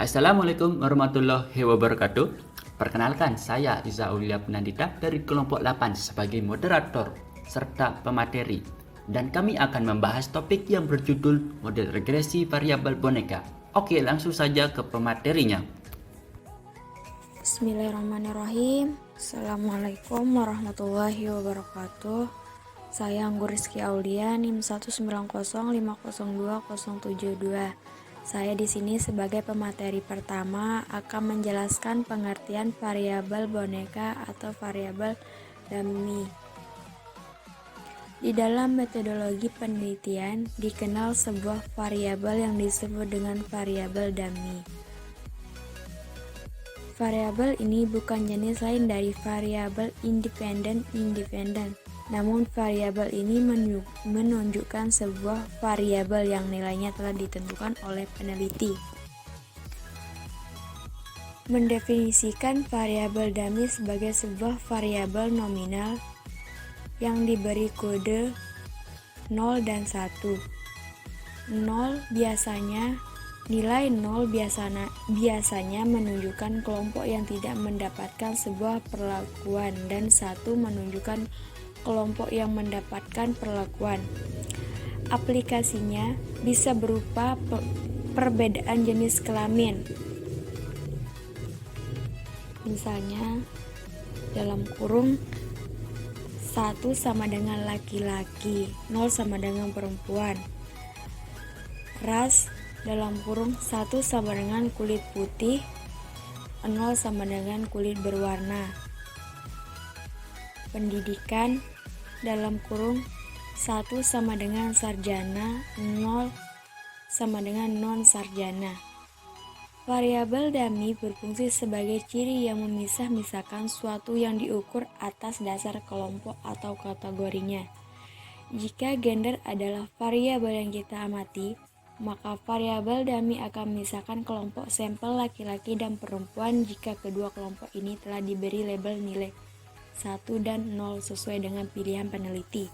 Assalamualaikum warahmatullahi wabarakatuh. Perkenalkan, saya Iza Aulia Penandita dari kelompok 8 sebagai moderator serta pemateri. Dan kami akan membahas topik yang berjudul model regresi variabel boneka. Oke, langsung saja ke pematerinya. Bismillahirrahmanirrahim. Assalamualaikum warahmatullahi wabarakatuh. Saya Anggur Rizky Aulia, NIM 19050020772. Saya di sini sebagai pemateri pertama akan menjelaskan pengertian variabel boneka atau variabel dummy. Di dalam metodologi penelitian dikenal sebuah variabel yang disebut dengan variabel dummy. Variabel ini bukan jenis lain dari variabel independen, namun variabel ini menunjukkan sebuah variabel yang nilainya telah ditentukan oleh peneliti. Mendefinisikan variabel dummy sebagai sebuah variabel nominal yang diberi kode 0 dan 1. Nilai 0 biasanya menunjukkan kelompok yang tidak mendapatkan sebuah perlakuan dan 1 menunjukkan kelompok yang mendapatkan perlakuan. Aplikasinya bisa berupa perbedaan jenis kelamin. Misalnya dalam kurung 1 sama dengan laki-laki, 0 sama dengan perempuan. Ras dalam kurung 1 sama dengan kulit putih, 0 sama dengan kulit berwarna. Pendidikan dalam kurung 1 sama dengan sarjana, 0 sama dengan non-sarjana. Variabel dummy berfungsi sebagai ciri yang memisah-misahkan suatu yang diukur atas dasar kelompok atau kategorinya. Jika gender adalah variabel yang kita amati, maka variabel dummy akan memisahkan kelompok sampel laki-laki dan perempuan jika kedua kelompok ini telah diberi label nilai 1 dan 0 sesuai dengan pilihan peneliti.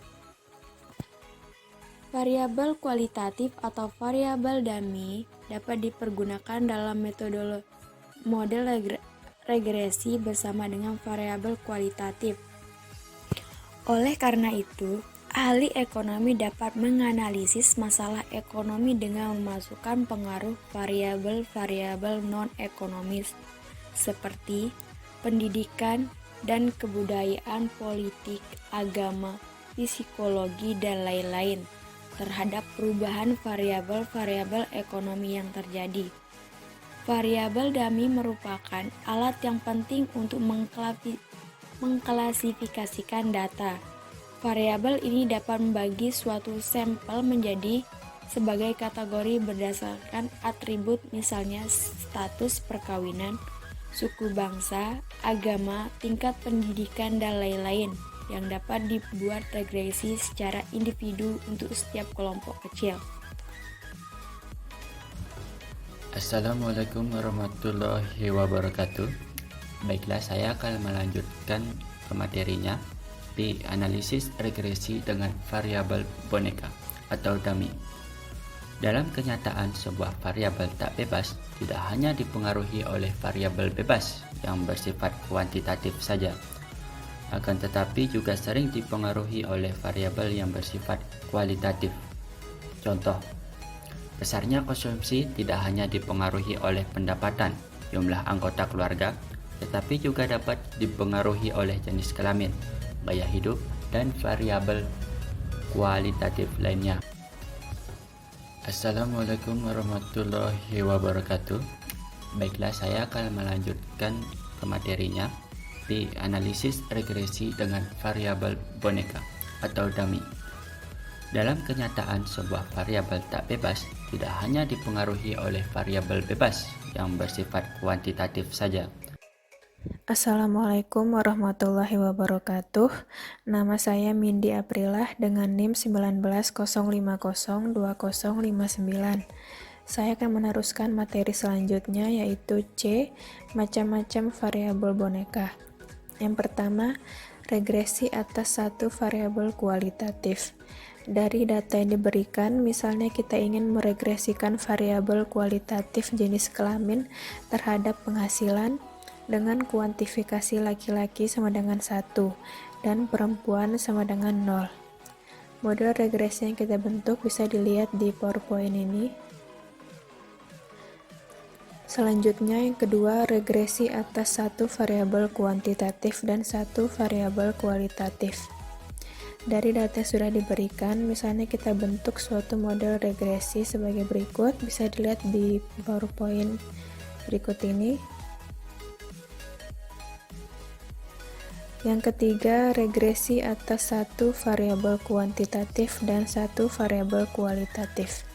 Variabel kualitatif atau variabel dummy dapat dipergunakan dalam metode model regresi bersama dengan variabel kualitatif. Oleh karena itu, ahli ekonomi dapat menganalisis masalah ekonomi dengan memasukkan pengaruh variabel-variabel non-ekonomis seperti pendidikan dan kebudayaan, politik, agama, psikologi, dan lain-lain terhadap perubahan variabel-variabel ekonomi yang terjadi. Variabel dummy merupakan alat yang penting untuk mengklasifikasikan data. Variabel ini dapat membagi suatu sampel menjadi sebagai kategori berdasarkan atribut, misalnya status perkawinan, suku bangsa, agama, tingkat pendidikan, dan lain-lain, yang dapat dibuat regresi secara individu untuk setiap kelompok kecil. Assalamualaikum warahmatullahi wabarakatuh. Baiklah, saya akan melanjutkan pematerinya di analisis regresi dengan variabel boneka atau dummy. Dalam kenyataan, sebuah variabel tak bebas tidak hanya dipengaruhi oleh variabel bebas yang bersifat kuantitatif saja, akan tetapi juga sering dipengaruhi oleh variabel yang bersifat kualitatif. Contoh, besarnya konsumsi tidak hanya dipengaruhi oleh pendapatan, jumlah anggota keluarga, tetapi juga dapat dipengaruhi oleh jenis kelamin, gaya hidup, dan variabel kualitatif lainnya. Assalamualaikum warahmatullahi wabarakatuh. Baiklah, saya akan melanjutkan pematerinya di analisis regresi dengan variabel boneka atau dummy. Dalam kenyataan, sebuah variabel tak bebas tidak hanya dipengaruhi oleh variabel bebas yang bersifat kuantitatif saja. Assalamualaikum warahmatullahi wabarakatuh. Nama saya Mindy Aprilah dengan NIM 190502059. Saya akan meneruskan materi selanjutnya, yaitu C, macam-macam variabel boneka. Yang pertama, regresi atas satu variabel kualitatif. Dari data yang diberikan, misalnya kita ingin meregresikan variabel kualitatif jenis kelamin terhadap penghasilan dengan kuantifikasi laki-laki sama dengan 1 dan perempuan sama dengan 0. Model regresi yang kita bentuk bisa dilihat di PowerPoint ini. Selanjutnya yang kedua, regresi atas satu variabel kuantitatif dan satu variabel kualitatif. Dari data yang sudah diberikan, misalnya kita bentuk suatu model regresi sebagai berikut, bisa dilihat di PowerPoint berikut ini. Yang ketiga, regresi atas satu variabel kuantitatif dan satu variabel kualitatif.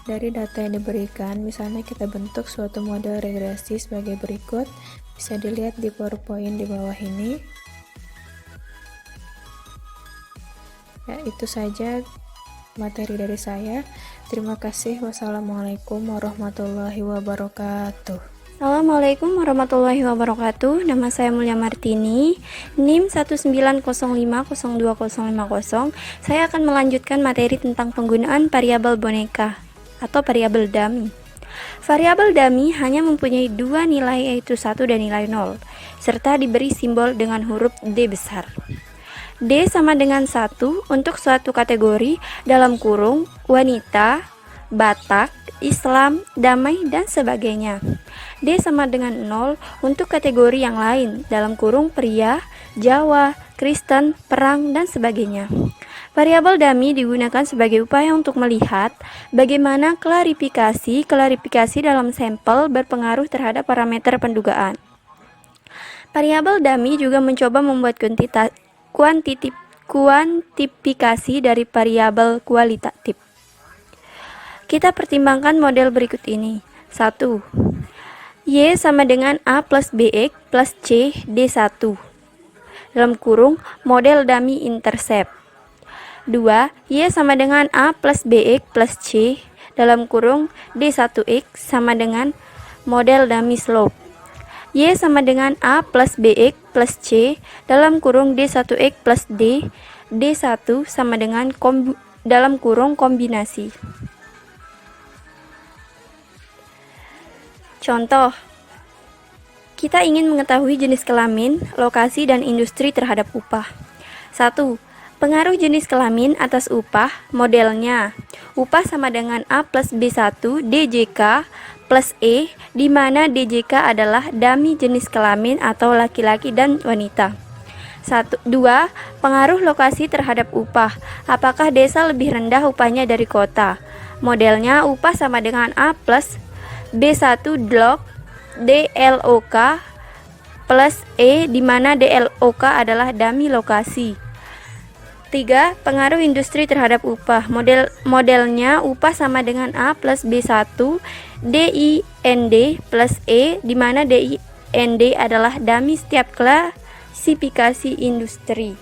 Dari data yang diberikan, misalnya kita bentuk suatu model regresi sebagai berikut, bisa dilihat di PowerPoint di bawah ini. Ya, itu saja materi dari saya. Terima kasih. Wassalamualaikum warahmatullahi wabarakatuh. Assalamualaikum warahmatullahi wabarakatuh. Nama saya Mulia Martini, NIM 190502050. Saya akan melanjutkan materi tentang penggunaan variabel boneka atau variabel dummy. Variabel dummy hanya mempunyai dua nilai, yaitu 1 dan nilai 0, serta diberi simbol dengan huruf D besar. D sama dengan 1 untuk suatu kategori dalam kurung wanita, Batak, Islam, damai, dan sebagainya. D sama dengan 0 untuk kategori yang lain dalam kurung pria, Jawa, Kristen, perang, dan sebagainya. Variabel dummy digunakan sebagai upaya untuk melihat bagaimana klarifikasi dalam sampel berpengaruh terhadap parameter pendugaan. Variabel dummy juga mencoba membuat kuantifikasi dari variabel kualitatif. Kita pertimbangkan model berikut ini. 1. Y sama dengan A plus BX plus C D1 dalam kurung model dummy intercept. 2. Y sama dengan A plus BX plus C dalam kurung D1X sama dengan model dummy slope. Y sama dengan A plus BX plus C dalam kurung D1X plus D, D1 sama dengan dalam kurung kombinasi. Contoh, kita ingin mengetahui jenis kelamin, lokasi, dan industri terhadap upah. 1. Pengaruh jenis kelamin atas upah, modelnya. Upah sama dengan A plus B1 DJK plus E, di mana DJK adalah dummy jenis kelamin atau laki-laki dan wanita. 2. Pengaruh lokasi terhadap upah. Apakah desa lebih rendah upahnya dari kota? Modelnya upah sama dengan A plus B1 DLOK DLOK plus E, di mana DLOK adalah dummy lokasi. 3. Pengaruh industri terhadap upah. Modelnya upah sama dengan A plus B1 DIND plus E, di mana DIND adalah dummy setiap klasifikasi industri.